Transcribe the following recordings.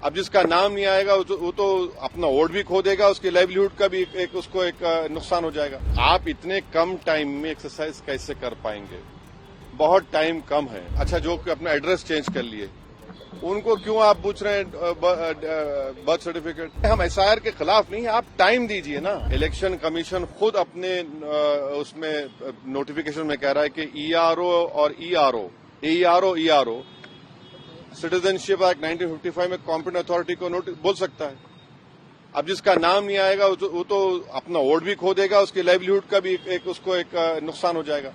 अब जिसका नाम नहीं आएगा वो तो अपना वोट भी खो देगा, उसकी लाइवलीहुड का भी उसको एक नुकसान हो जाएगा। आप इतने कम टाइम में एक्सरसाइज कैसे कर पाएंगे? बहुत टाइम कम है। अच्छा, जो अपना एड्रेस चेंज कर लिए उनको क्यों आप पूछ रहे हैं बर्थ सर्टिफिकेट? हम एसआईआर के खिलाफ नहीं है, आप टाइम दीजिए ना। इलेक्शन कमीशन खुद अपने उसमें नोटिफिकेशन में कह रहा है कि ईआरओ और ईआरओ सिटीजनशिप एक्ट 1955 में कॉम्पिटेंट अथॉरिटी को नोटिस बोल सकता है। अब जिसका नाम नहीं आएगा वो तो अपना वोट भी खो देगा, उसकी लाइवलीहुड का भी उसको एक नुकसान हो जाएगा।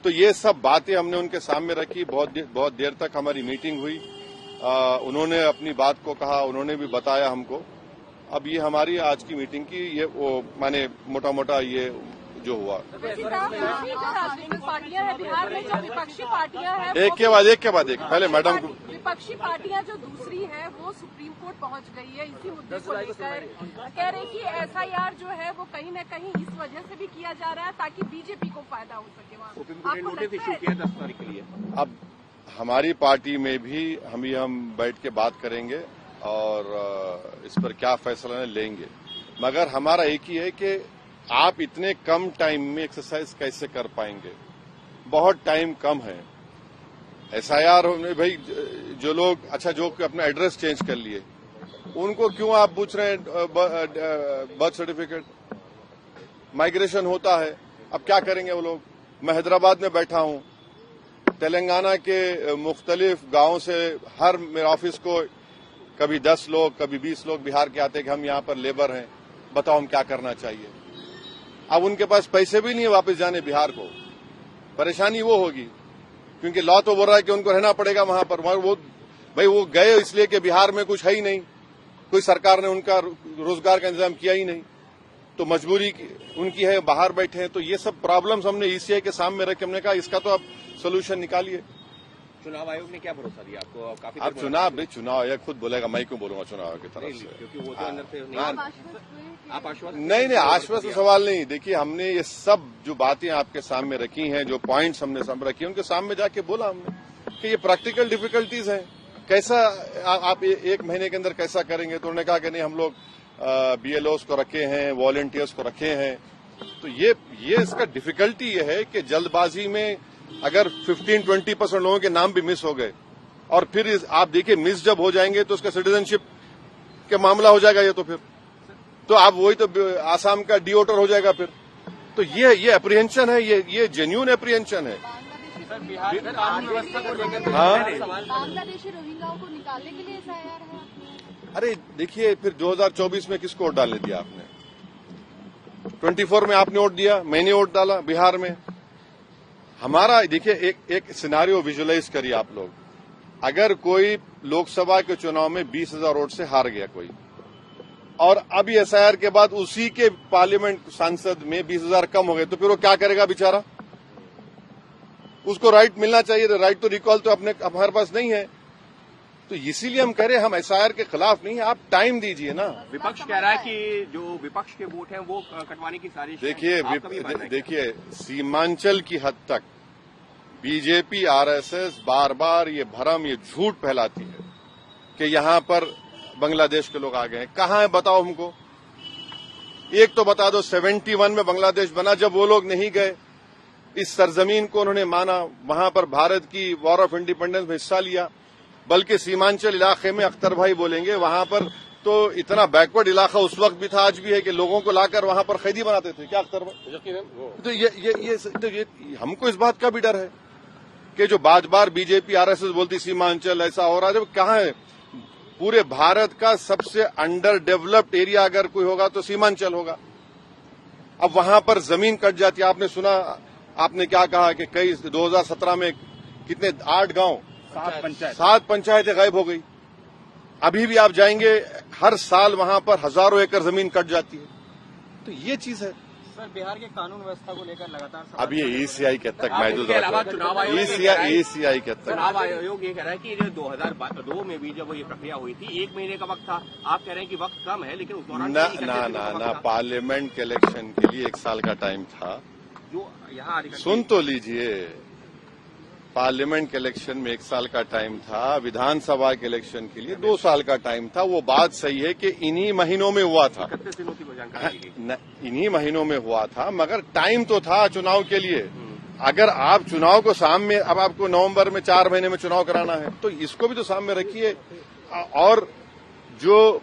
तो ये सब बातें हमने उनके सामने रखी। बहुत देर तक हमारी मीटिंग हुई। उन्होंने अपनी बात को कहा, उन्होंने भी बताया हमको। अब ये हमारी आज की मीटिंग की ये वो माने मोटा मोटा ये जो हुआ। राजनीतिक पार्टियां हैं बिहार में, जो विपक्षी पार्टियां हैं, एक के बाद एक पहले मैडम को। विपक्षी पार्टियां जो दूसरी है वो सुप्रीम कोर्ट पहुंच गई है इसी मुद्दे को लेकर। कह रहे कि एसआईआर जो है वो कहीं न कहीं इस वजह से भी किया जा रहा है ताकि बीजेपी को फायदा हो सके। वहाँ सुप्रीम कोर्ट ने नोटिस इशू किया 10 तारीख के लिए। अब हमारी पार्टी में भी हम बैठ के बात करेंगे और इस पर क्या फैसला लेंगे, मगर हमारा एक ही है कि आप इतने कम टाइम में एक्सरसाइज कैसे कर पाएंगे? बहुत टाइम कम है। एसआईआर भाई जो लोग जो अपना एड्रेस चेंज कर लिए उनको क्यों आप पूछ रहे हैं बर्थ सर्टिफिकेट? माइग्रेशन होता है, अब क्या करेंगे वो लोग? मैं हैदराबाद में बैठा हूं, तेलंगाना के मुख्तलिफ गांवों से हर मेरे ऑफिस को कभी 10 लोग कभी 20 लोग बिहार के आते हैं कि हम यहां पर लेबर हैं, बताओ हम क्या करना चाहिए। अब उनके पास पैसे भी नहीं है वापस जाने बिहार को। परेशानी वो होगी क्योंकि लॉ तो बोल रहा है कि उनको रहना पड़ेगा वहां पर। वो गए इसलिए कि बिहार में कुछ है ही नहीं, कोई सरकार ने उनका रोजगार का इंतजाम किया ही नहीं, तो मजबूरी उनकी है, बाहर बैठे हैं। तो ये सब प्रॉब्लम्स हमने ईसीआई के सामने रख के हमने कहा इसका तो आप सोल्यूशन निकालिए। चुनाव आयोग ने क्या भरोसा दिया आपको? काफी अब चुनाव आयोग खुद बोलेगा, मैं क्यों बोलूंगा चुनाव आयोग की तरफ से? क्योंकि वो तो अंदर से आप आश्वस्त नहीं आश्वस्त सवाल नहीं। देखिए, हमने ये सब जो बातें आपके सामने रखी हैं, जो पॉइंट्स हमने सामने रखी हैं, उनके सामने जाके बोला हमने कि ये प्रैक्टिकल डिफिकल्टीज हैं, कैसा आप एक महीने के अंदर कैसा करेंगे? तो उन्होंने कहा कि नहीं, हम लोग बीएलओस को रखे हैं, वॉलंटियर्स को रखे हैं। तो ये इसका डिफिकल्टी ये है कि जल्दबाजी में अगर 15-20% लोगों के नाम भी मिस हो गए और फिर आप देखिए मिस जब हो जाएंगे तो उसका सिटीजनशिप के मामला हो जाएगा। ये तो आप वही तो आसाम का डिओटर हो जाएगा फिर। तो ये अप्रीहेंशन है, ये जेन्युइन अप्रीहेंशन है। बांग्लादेशी रोहिंग्याओं को निकालने के लिए एसआईआर है। अरे देखिए, फिर 2024 में किसको वोट डालने दिया आपने? 24 में आपने वोट दिया, मैंने वोट डाला बिहार में। हमारा देखिए एक सिनारियो विजुअलाइज करिए आप लोग। अगर कोई लोकसभा के चुनाव में 20,000 वोट से हार गया कोई, और अभी एसआईआर के बाद उसी के पार्लियामेंट सांसद में 20,000 कम हो गए, तो फिर वो क्या करेगा बेचारा? उसको राइट मिलना चाहिए। राइट तो रिकॉल तो हमारे पास नहीं है। तो इसीलिए हम कह रहे हैं हम एसआईआर के खिलाफ नहीं है, आप टाइम दीजिए ना। विपक्ष कह रहा है कि जो विपक्ष के वोट हैं वो कटवाने की साजिश है। देखिए सीमांचल की हद तक बीजेपी आरएसएस बार बार ये भ्रम, ये झूठ फैलाती है कि यहां पर बांग्लादेश के लोग आ गए हैं। कहां है बताओ हमको? एक तो बता दो 71 में बांग्लादेश बना, जब वो लोग नहीं गए, इस सरजमीन को उन्होंने माना, वहां पर भारत की वॉर ऑफ इंडिपेंडेंस में हिस्सा लिया। बल्कि सीमांचल इलाके में अख्तर भाई बोलेंगे, वहां पर तो इतना बैकवर्ड इलाका उस वक्त भी था, आज भी है, कि लोगों को लाकर वहां पर कैदी बनाते थे। क्या अख्तर भाई? तो ये हमको इस बात का भी डर है कि जो बार बीजेपी आरएसएस बोलती सीमांचल ऐसा हो रहा है, जब कहां है? पूरे भारत का सबसे अंडर डेवलप्ड एरिया अगर कोई होगा तो सीमांचल होगा। अब वहां पर जमीन कट जाती है। आपने सुना, आपने क्या कहा कि कई 2017 में कितने 8 गांव 7 पंचायतें गायब हो गई। अभी भी आप जाएंगे, हर साल वहां पर हजारों एकड़ जमीन कट जाती है। तो ये चीज है। सर, बिहार के कानून व्यवस्था को लेकर लगातार अब ये ईसीआई के तक महदूद चुनाव आयोग ईसीआई के तक चुनाव आयोग ये कह रहा है कि 2002 में भी जब ये प्रक्रिया हुई थी 1 महीने का वक्त था। आप कह रहे हैं कि वक्त कम है, लेकिन उस दौरान ना पार्लियामेंट के इलेक्शन के लिए 1 साल का टाइम था। जो यहाँ सुन तो लीजिए, पार्लियामेंट के इलेक्शन में 1 साल का टाइम था, विधानसभा के इलेक्शन के लिए 2 साल का टाइम था। वो बात सही है कि इन्हीं महीनों में हुआ था, 31 दिनों की जानकारी दी गई। इन्हीं महीनों में हुआ था, मगर टाइम तो था चुनाव के लिए। अगर आप चुनाव को सामने, अब आपको नवंबर में 4 महीने में चुनाव कराना है, तो इसको भी तो सामने रखिए। और जो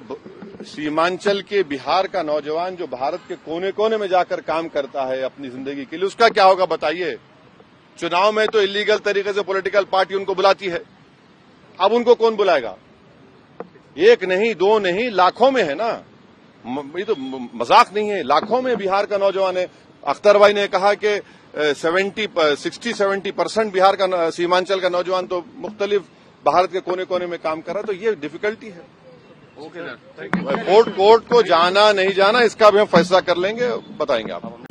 सीमांचल के बिहार का नौजवान जो भारत के कोने कोने में जाकर काम करता है अपनी जिंदगी के लिए, उसका क्या होगा बताइए। चुनाव में तो इलीगल तरीके से पॉलिटिकल पार्टी उनको बुलाती है, अब उनको कौन बुलाएगा? 1 नहीं 2 नहीं, लाखों में है ना, ये तो मजाक नहीं है, लाखों में बिहार का नौजवान है। अख्तर भाई ने कहा कि 60-70% बिहार का सीमांचल का नौजवान तो मुख्तलिफ भारत के कोने कोने में काम कर रहा है, तो ये डिफिकल्टी है। Okay sir, thank you. Court को जाना नहीं जाना इसका भी हम फैसला कर लेंगे, बताएंगे आपको।